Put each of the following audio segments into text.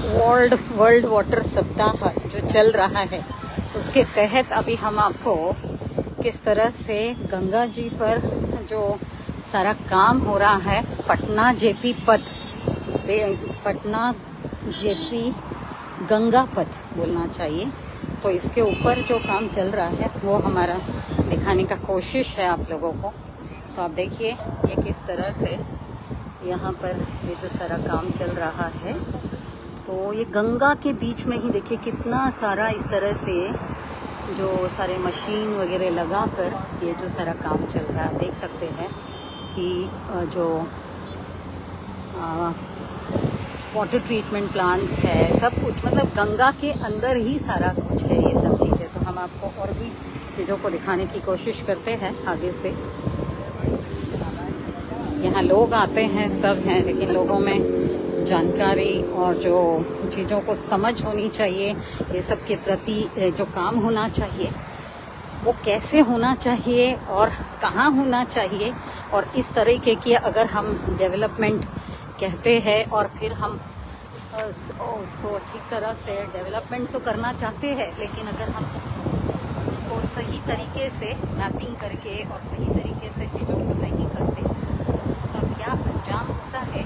World water सप्ताह जो चल रहा है उसके तहत अभी हम आपको किस तरह से गंगा जी पर जो सारा काम हो रहा है, पटना जेपी गंगा पथ बोलना चाहिए, तो इसके ऊपर जो काम चल रहा है वो हमारा दिखाने का कोशिश है आप लोगों को। तो आप देखिए ये किस तरह से यहाँ पर ये जो सारा काम चल रहा है, तो ये गंगा के बीच में ही देखिए कितना सारा इस तरह से जो सारे मशीन वगैरह लगाकर ये जो सारा काम चल रहा है। देख सकते हैं कि जो वाटर ट्रीटमेंट प्लांट्स है, सब कुछ मतलब गंगा के अंदर ही सारा कुछ है ये सब चीज़ें। तो हम आपको और भी चीज़ों को दिखाने की कोशिश करते हैं आगे से। यहाँ लोग आते हैं, सब हैं, लेकिन लोगों में जानकारी और जो चीज़ों को समझ होनी चाहिए, ये सब के प्रति जो काम होना चाहिए वो कैसे होना चाहिए और कहाँ होना चाहिए, और इस तरीके की अगर हम डेवलपमेंट कहते हैं और फिर हम उसको ठीक तरह से डेवलपमेंट तो करना चाहते हैं, लेकिन अगर हम उसको सही तरीके से मैपिंग करके और सही तरीके से चीज़ों को नहीं करते तो उसका क्या अंजाम होता है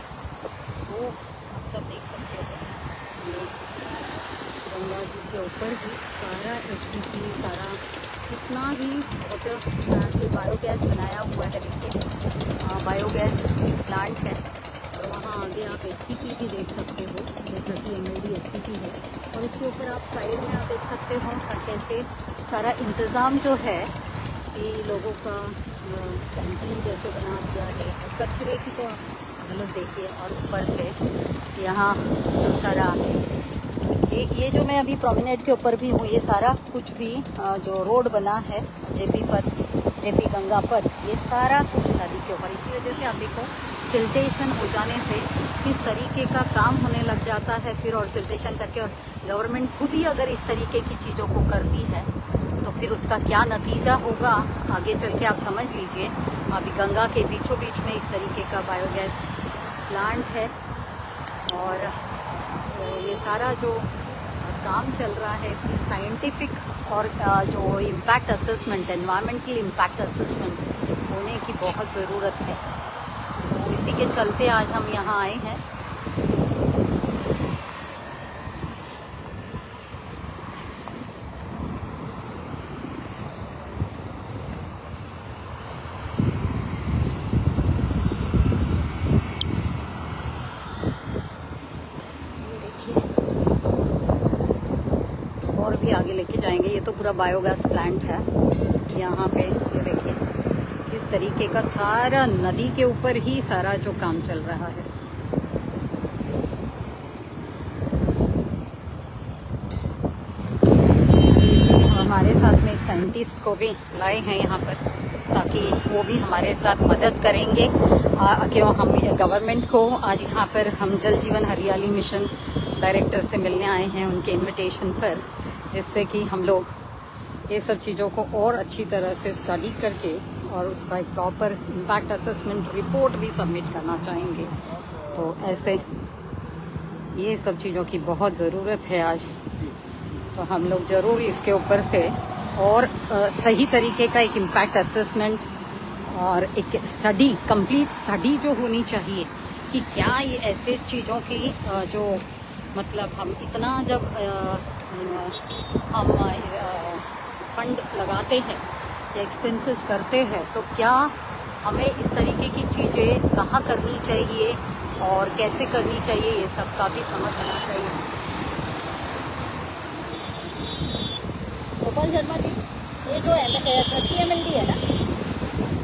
वो आप सब देख सकते हो। गंगा जी के ऊपर ही सारा HDP सारा कितना ही वाटर प्लांट बायोगैस बनाया हुआ है। देखिए बायोगैस प्लांट है और वहाँ आगे आप HDP भी देख सकते हो, 30 mld HDP है, और इसके ऊपर आप साइड में आप देख सकते हो कैसे सारा इंतज़ाम जो है कि लोगों का कैंटीन जैसे बना दिया है। कचरे की तो हालत देखिए, और ऊपर से यहाँ जो सारा ये जो मैं अभी प्रोमेनेड के ऊपर भी हूँ, ये सारा कुछ भी जो रोड बना है जेपी गंगा पथ, ये सारा कुछ नदी के ऊपर। इसी वजह से आप देखो सिल्टेशन हो जाने से किस तरीके का काम होने लग जाता है फिर, और सिल्टेशन करके, और गवर्नमेंट खुद ही अगर इस तरीके की चीज़ों को करती है तो फिर उसका क्या नतीजा होगा आगे चल के आप समझ लीजिए। अभी गंगा के बीचों बीच में इस तरीके का बायोगैस प्लांट है, और ये सारा जो काम चल रहा है इसकी साइंटिफिक और जो impact assessment, environmental impact assessment होने की बहुत ज़रूरत है। तो इसी के चलते आज हम यहाँ आए हैं। और भी आगे लेके जाएंगे। ये तो पूरा बायोगैस प्लांट है यहाँ पे, ये देखिए इस तरीके का सारा नदी के ऊपर ही सारा जो काम चल रहा है। हमारे साथ में एक साइंटिस्ट को भी लाए हैं यहाँ पर, ताकि वो भी हमारे साथ मदद करेंगे। क्यों हम गवर्नमेंट को आज यहाँ पर हम जल जीवन हरियाली मिशन डायरेक्टर से मिलने आए हैं उनके इनविटेशन पर, जिससे कि हम लोग ये सब चीज़ों को और अच्छी तरह से स्टडी करके और उसका एक प्रॉपर इम्पैक्ट असेसमेंट रिपोर्ट भी सबमिट करना चाहेंगे। तो ऐसे ये सब चीज़ों की बहुत ज़रूरत है आज, तो हम लोग ज़रूर इसके ऊपर से और सही तरीके का एक इम्पैक्ट असेसमेंट और एक स्टडी, कंप्लीट स्टडी जो होनी चाहिए कि क्या ये ऐसे चीज़ों की जो मतलब हम इतना जब हम फंड लगाते हैं या एक्सपेंसेस करते हैं तो क्या हमें इस तरीके की चीज़ें कहाँ करनी चाहिए और कैसे करनी चाहिए, ये सब का भी समझ होना चाहिए। गोपाल शर्मा जी, ये जो 30 mld है ना,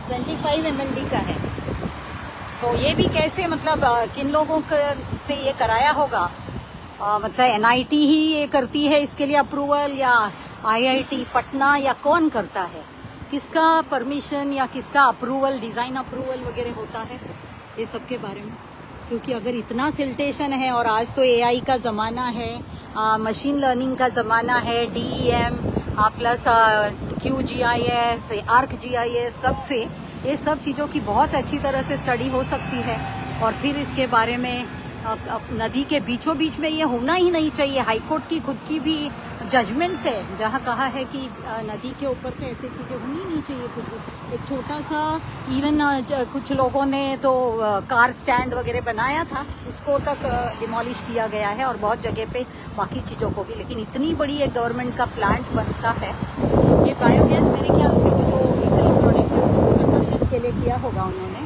25 mld का है, तो ये भी कैसे मतलब किन लोगों से ये कराया होगा? मतलब NIT ही ये करती है इसके लिए अप्रूवल, या IIT पटना, या कौन करता है? किसका परमिशन या किसका अप्रूवल, डिज़ाइन अप्रूवल वगैरह होता है, ये सब के बारे में। क्योंकि अगर इतना सिल्टेशन है, और आज तो AI का ज़माना है, मशीन लर्निंग का ज़माना है, DEM प्लस QGIS, ArcGIS, सबसे ये सब चीज़ों की बहुत अच्छी तरह से स्टडी हो सकती है, और फिर इसके बारे में नदी के बीचों बीच में ये होना ही नहीं चाहिए। हाईकोर्ट की खुद की भी जजमेंट्स है जहाँ कहा है कि नदी के ऊपर तो ऐसी चीज़ें होनी नहीं चाहिए कुछ भी। एक छोटा सा इवन कुछ लोगों ने तो कार स्टैंड वगैरह बनाया था, उसको तक डिमोलिश किया गया है और बहुत जगह पे बाकी चीज़ों को भी। लेकिन इतनी बड़ी एक गवर्नमेंट का प्लांट बनता है, ये बायोगैस मेरे ख्याल से जो इलेक्ट्रॉनिक है उसको कन्वर्जन के लिए किया होगा उन्होंने।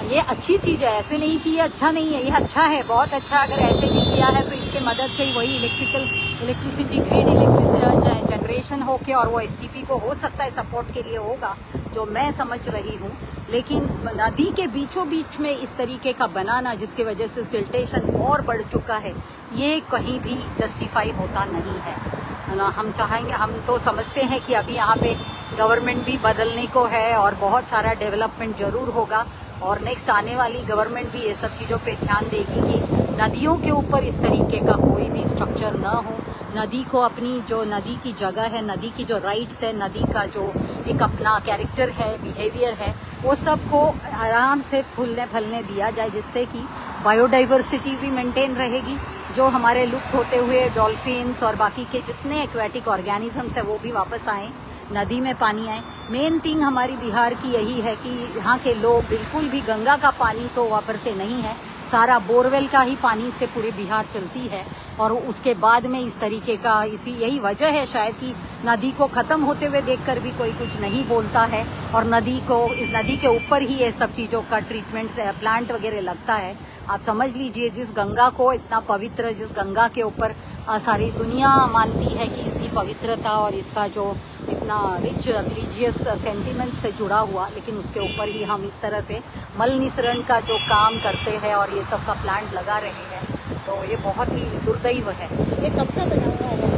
ये अच्छी चीज़ है, ऐसे नहीं कि ये अच्छा नहीं है, ये अच्छा है, बहुत अच्छा। अगर ऐसे भी किया है तो इसके मदद से ही वही इलेक्ट्रिसिटी ग्रिड इलेक्ट्रिसिटी जनरेशन हो के और वो एसटीपी को हो सकता है सपोर्ट के लिए होगा, जो मैं समझ रही हूँ। लेकिन नदी के बीचों बीच में इस तरीके का बनाना जिसकी वजह से सिल्टेशन और बढ़ चुका है, ये कहीं भी जस्टिफाई होता नहीं है ना। हम चाहेंगे, हम तो समझते हैं कि अभी यहाँ पे गवर्नमेंट भी बदलने को है और बहुत सारा डेवलपमेंट जरूर होगा और नेक्स्ट आने वाली गवर्नमेंट भी ये सब चीज़ों पे ध्यान देगी कि नदियों के ऊपर इस तरीके का कोई भी स्ट्रक्चर ना हो। नदी को अपनी जो नदी की जगह है, नदी की जो राइट्स है, नदी का जो एक अपना कैरेक्टर है, बिहेवियर है, वो सब को आराम से फूलने फलने दिया जाए, जिससे कि बायोडाइवर्सिटी भी मेंटेन रहेगी। जो हमारे लुप्त होते हुए डॉल्फिन्स और बाकी के जितने एक्वेटिक ऑर्गेनिजम्स हैं वो भी वापस आएँ, नदी में पानी आए। मेन थिंग हमारी बिहार की यही है कि यहाँ के लोग बिल्कुल भी गंगा का पानी तो वापरते नहीं है, सारा बोरवेल का ही पानी से पूरी बिहार चलती है। और उसके बाद में इस तरीके का यही वजह है शायद कि नदी को ख़त्म होते हुए देखकर भी कोई कुछ नहीं बोलता है और इस नदी के ऊपर ही ये सब चीज़ों का ट्रीटमेंट प्लांट वगैरह लगता है। आप समझ लीजिए, जिस गंगा को इतना पवित्र, जिस गंगा के ऊपर सारी दुनिया मानती है कि इसकी पवित्रता और इसका जो इतना रिच रिलीजियस सेंटिमेंट से जुड़ा हुआ, लेकिन उसके ऊपर ही हम इस तरह से मल निसरण का जो काम करते हैं और ये सब का प्लांट लगा रहे हैं, तो ये बहुत ही दुर्दैव है। ये कब का बना हुआ है?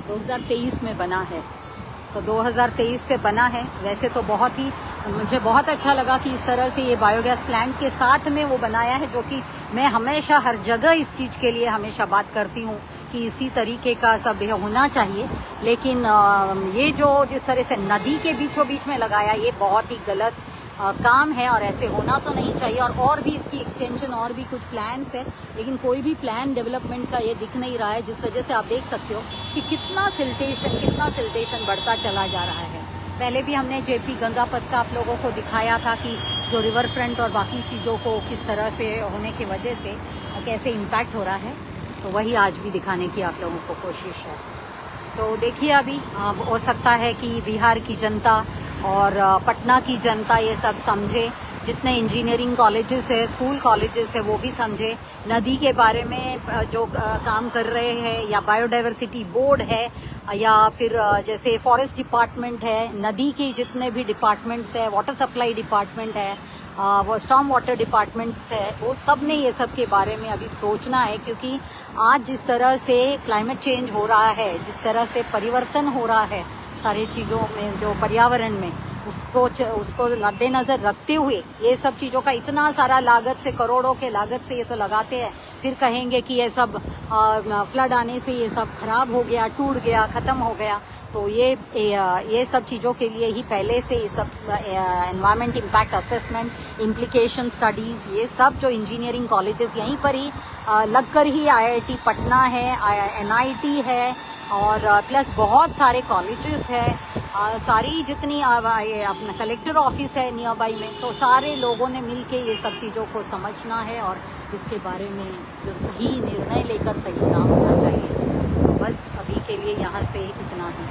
2023 में बना है। 2023 से बना है। वैसे तो मुझे बहुत अच्छा लगा कि इस तरह से ये बायोगैस प्लांट के साथ में वो बनाया है, जो कि मैं हमेशा हर जगह इस चीज़ के लिए हमेशा बात करती हूँ कि इसी तरीके का सब होना चाहिए। लेकिन ये जो जिस तरह से नदी के बीचों बीच में लगाया, ये बहुत ही गलत काम है और ऐसे होना तो नहीं चाहिए। और भी इसकी एक्सटेंशन और भी कुछ प्लान्स है, लेकिन कोई भी प्लान डेवलपमेंट का ये दिख नहीं रहा है, जिस वजह से आप देख सकते हो कि कितना सिल्टेशन बढ़ता चला जा रहा है। पहले भी हमने जेपी गंगापत का आप लोगों को दिखाया था कि जो रिवर फ्रंट और बाकी चीज़ों को किस तरह से होने की वजह से कैसे इम्पैक्ट हो रहा है, तो वही आज भी दिखाने की आप लोगों को कोशिश है। तो देखिए, अभी हो सकता है कि बिहार की जनता और पटना की जनता ये सब समझे, जितने इंजीनियरिंग कॉलेजेस है, स्कूल कॉलेजेस है, वो भी समझे नदी के बारे में जो काम कर रहे हैं, या बायोडाइवर्सिटी बोर्ड है, या फिर जैसे फॉरेस्ट डिपार्टमेंट है, नदी के जितने भी डिपार्टमेंट्स है, वाटर सप्लाई डिपार्टमेंट है, वो स्टॉर्म वाटर डिपार्टमेंट्स है, वो सब ने ये सब के बारे में अभी सोचना है। क्योंकि आज जिस तरह से क्लाइमेट चेंज हो रहा है, जिस तरह से परिवर्तन हो रहा है सारी चीज़ों में, जो पर्यावरण में, उसको मद्देनजर रखते हुए ये सब चीज़ों का इतना सारा लागत से, करोड़ों के लागत से ये तो लगाते हैं, फिर कहेंगे कि ये सब फ्लड आने से ये सब खराब हो गया, टूट गया, ख़त्म हो गया। तो ये सब चीज़ों के लिए ही पहले से ये सब environment impact assessment, implication studies, ये सब जो इंजीनियरिंग कॉलेजेस यहीं पर ही लगकर ही IIT पटना है, NIT है, और प्लस बहुत सारे कॉलेजेस है, सारी जितनी अपना कलेक्टर ऑफिस है नियर बाई में, तो सारे लोगों ने मिलके ये सब चीज़ों को समझना है और इसके बारे में जो सही निर्णय लेकर सही काम होना चाहिए। तो बस अभी के लिए यहाँ से इतना ही।